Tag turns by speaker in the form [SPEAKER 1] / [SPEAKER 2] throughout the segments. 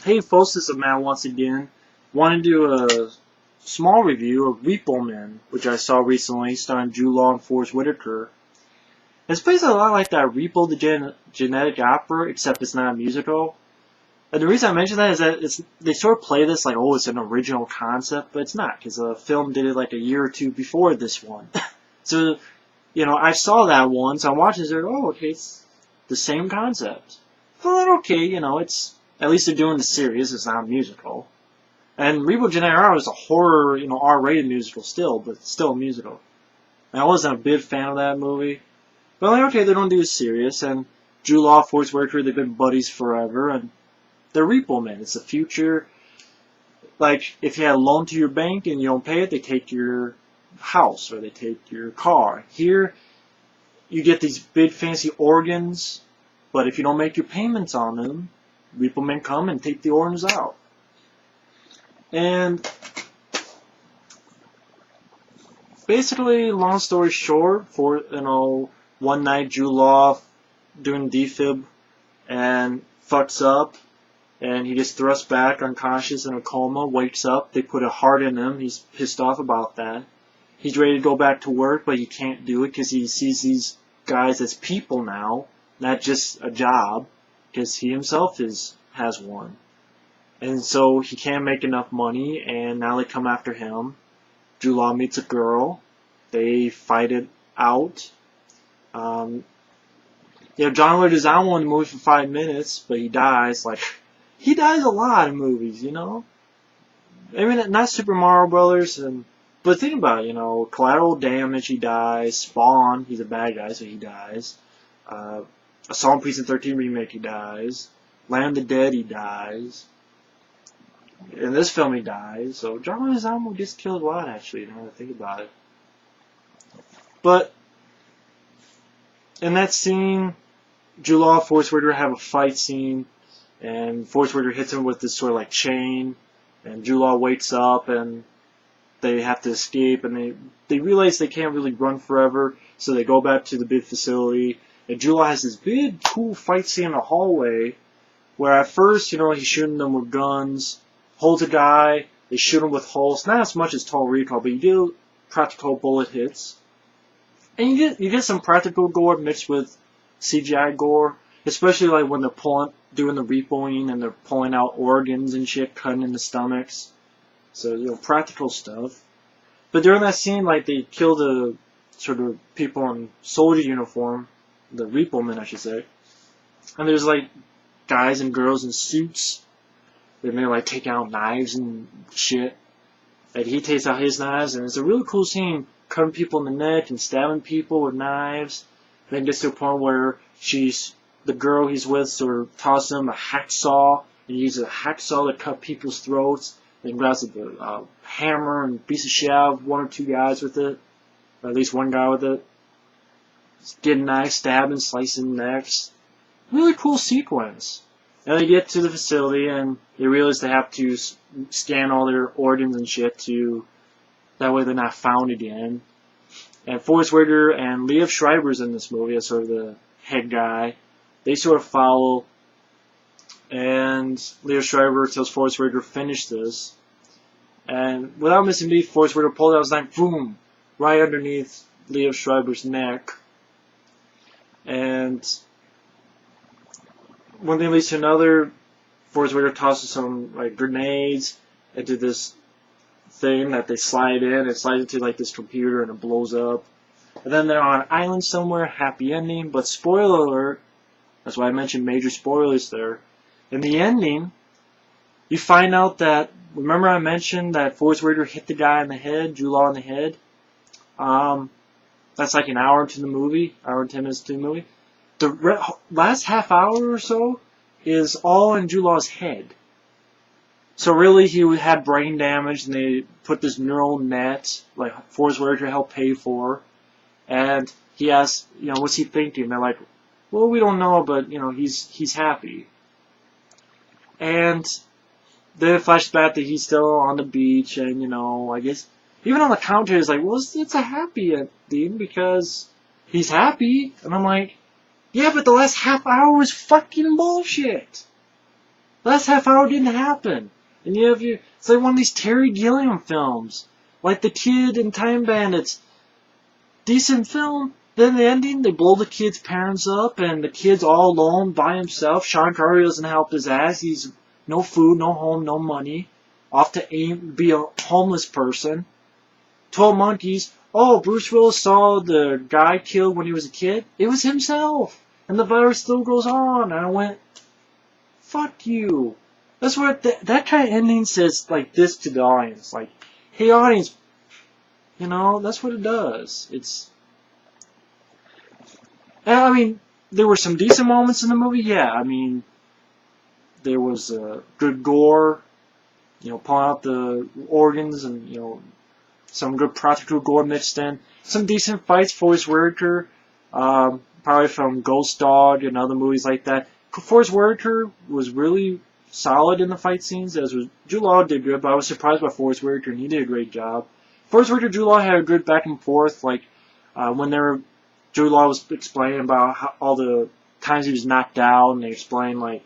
[SPEAKER 1] Hey folks, this is Matt once again. Want to do a small review of Repo Man, which I saw recently, starring Jude Law and Forrest Whitaker. It's basically a lot like that Repo the Genetic Opera, except it's not a musical. And the reason I mention that is that they sort of play this like, oh, it's an original concept, but it's not, because the film did it like a year or two before this one. So, I saw that one, so I'm watching this, oh, okay, it's the same concept. I thought, okay, it's at least they're doing the series. It's not a musical. And Repo Gennaro is a horror, R-rated musical still, but still a musical. And I wasn't a big fan of that movie. But I'm like, okay, they don't do it serious. And Jude Law Forrest Whitaker, they've been buddies forever. And they're Repo Men. It's the future. Like, if you had a loan to your bank and you don't pay it, they take your house or they take your car. Here, you get these big fancy organs, but if you don't make your payments on them, Repo Men come and take the organs out. And basically, long story short, one night Jude Law doing defib and fucks up, and he gets thrust back unconscious in a coma, wakes up, they put a heart in him, he's pissed off about that. He's ready to go back to work, but he can't do it because he sees these guys as people now, not just a job, because he himself has one. And so he can't make enough money, and now they come after him. Jude Law meets a girl. They fight it out. John Leguizamo in the movie for 5 minutes, but he dies. He dies a lot in movies, I mean, not Super Mario Brothers, but think about it, Collateral Damage, he dies. Spawn, he's a bad guy, so he dies. Assault on Precinct 13 remake, he dies. Land of the Dead, he dies. In this film, he dies. So John Leguizamo gets killed a lot, actually, now that I think about it. But in that scene, Jude Law and Forrest Whitaker have a fight scene, and Forrest Whitaker hits him with this sort of like chain, and Jude Law wakes up, and they have to escape, and they realize they can't really run forever, so they go back to the big facility, and Jude Law has this big, cool fight scene in the hallway, where at first, he's shooting them with guns, holds a guy, they shoot him with holes, not as much as Total Recall, but you do practical bullet hits. And you get some practical gore mixed with CGI gore, especially like when they're doing the repoing and they're pulling out organs and shit, cutting in the stomachs. So, practical stuff. But during that scene, they kill the sort of people in soldier uniform, the Repo Men, I should say. And there's guys and girls in suits. They're taking out knives and shit. And he takes out his knives, and it's a really cool scene, cutting people in the neck and stabbing people with knives. And then gets to a point where the girl he's with sort of tosses him a hacksaw, and he uses a hacksaw to cut people's throats. Then grabs a hammer and beats the shit out of one or two guys with it, or at least one guy with it. Getting knives, stabbing, slicing necks. Really cool sequence. And they get to the facility and they realize they have to scan all their organs and shit that way they're not found again. And Forrest Whitaker and Liev Schreiber's in this movie as sort of the head guy. They sort of follow, and Liev Schreiber tells Forrest Whitaker, finish this. And without missing a beat, Forrest Whitaker pulled out his knife, boom, right underneath Liev Schreiber's neck. And one thing leads to another. Forrest Whitaker tosses some grenades into this thing that they slide in. It slides into this computer and it blows up. And then they're on an island somewhere, happy ending. But spoiler alert, that's why I mentioned major spoilers there. In the ending, you find out that, remember I mentioned that Forrest Whitaker hit the guy in the head, Jude Law in the head? That's an hour into the movie, hour and 10 minutes into the movie. The last half hour or so is all in Jude Law's head. So really, he had brain damage, and they put this neural net, Forrest Whitaker helped pay for, and he asks, what's he thinking? They're like, well, we don't know, but he's happy. And then it flashes back that he's still on the beach, and I guess even on the counter, it's it's a happy ending because he's happy, and I'm like, yeah, but the last half hour was fucking bullshit. Last half hour didn't happen. And it's like one of these Terry Gilliam films. Like The Kid and Time Bandits. Decent film. Then the ending, they blow the kid's parents up, and the kid's all alone by himself. Sean Connery doesn't help his ass. He's no food, no home, no money. Off to be a homeless person. 12 Monkeys. Oh, Bruce Willis saw the guy killed when he was a kid. It was himself. And the virus still goes on. And I went, fuck you. That's what that kind of ending says like this to the audience. Like, hey audience, that's what it does. I mean, there were some decent moments in the movie, yeah. I mean, there was good gore, pulling out the organs and, some good practical gore mixed in. Some decent fights. Forrest Whitaker, probably from Ghost Dog and other movies like that. Forrest Whitaker was really solid in the fight scenes, as was Jude Law did good, but I was surprised by Forrest Whitaker, and he did a great job. Forrest Whitaker, Jude Law had a good back and forth, like when Jude Law was explaining about all the times he was knocked out, and they explained like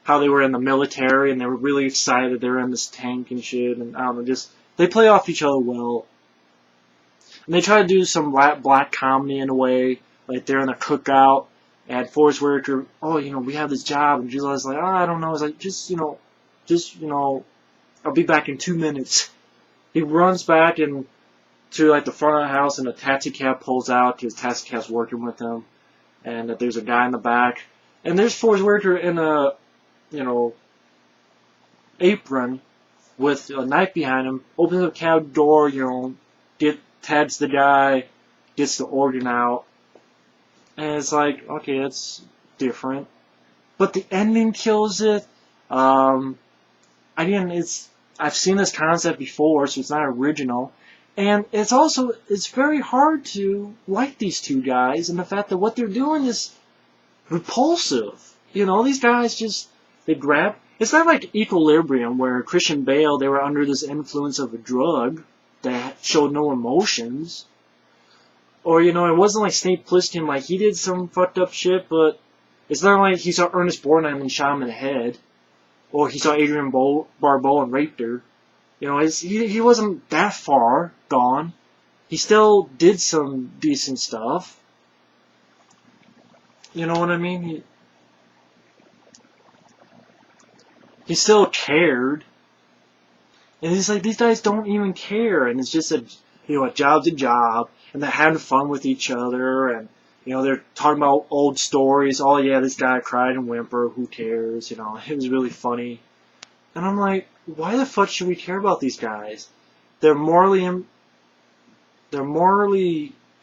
[SPEAKER 1] how they were in the military, and they were really excited they were in this tank and shit, and I don't know, just they play off each other well. And they try to do some black comedy in a way, like they're in a cookout, and Forrest Whitaker, we have this job, and Jude Law's like, I don't know, it's like, I'll be back in 2 minutes. He runs back to like the front of the house, and a taxi cab pulls out, because taxi cab's working with him, and there's a guy in the back, and there's Forrest Whitaker in a, apron, with a knife behind him, opens the cab door, tags the guy, gets the organ out, and it's like, okay, that's different. But the ending kills it. Again, I've seen this concept before, so it's not original. And it's very hard to like these two guys, and the fact that what they're doing is repulsive. These guys they grab. It's not like Equilibrium, where Christian Bale, they were under this influence of a drug that showed no emotions. Or, it wasn't like Snake Plissken, like, he did some fucked up shit, but it's not like he saw Ernest Borgnine and shot him in the head. Or he saw Adrienne Barbeau and raped her. He wasn't that far gone. He still did some decent stuff. You know what I mean? He still cared. And it's like, these guys don't even care. And it's just a job's a job. And they're having fun with each other. And, they're talking about old stories. Oh, yeah, this guy cried and whimpered. Who cares? It was really funny. And I'm like, why the fuck should we care about these guys? They're morally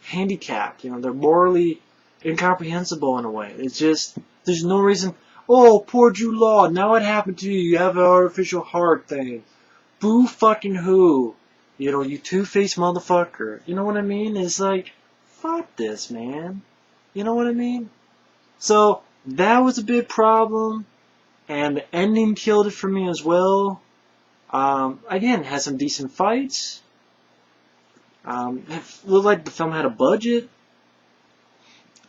[SPEAKER 1] handicapped. They're morally incomprehensible in a way. It's just, there's no reason. Oh, poor Jude Law, now what happened to you? You have an artificial heart thing. Boo fucking who? You two-faced motherfucker. You know what I mean? It's like, fuck this, man. You know what I mean? So, that was a big problem. And the ending killed it for me as well. Again, had some decent fights. It looked like the film had a budget.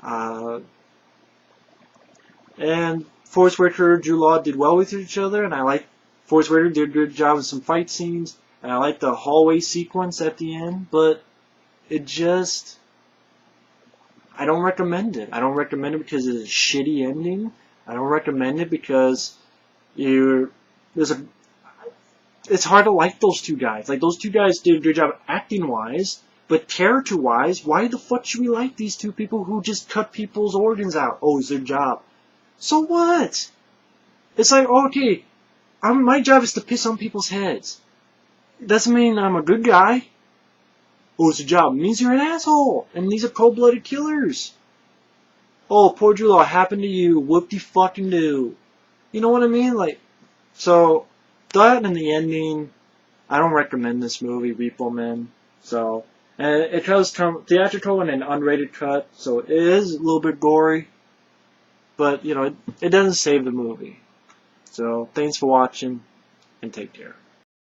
[SPEAKER 1] And Forrest Whitaker and Jude Law did well with each other, and I like Forrest Whitaker did a good job with some fight scenes, and I like the hallway sequence at the end, but I don't recommend it. I don't recommend it because it's a shitty ending. I don't recommend it because it's hard to like those two guys. Like, those two guys did a good job acting-wise, but character-wise, why the fuck should we like these two people who just cut people's organs out? Oh, it's their job. So what? It's like, okay, my job is to piss on people's heads. Doesn't mean I'm a good guy. Oh, it's a job. It means you're an asshole. And these are cold-blooded killers. Oh, poor Jude Law, happened to you. Whoop-de-fucking-do. You know what I mean? Like, so, that and the ending, I don't recommend this movie, Repo Man. So, and it does come theatrical and an unrated cut, so it is a little bit gory. But, it doesn't save the movie. So, thanks for watching, and take care.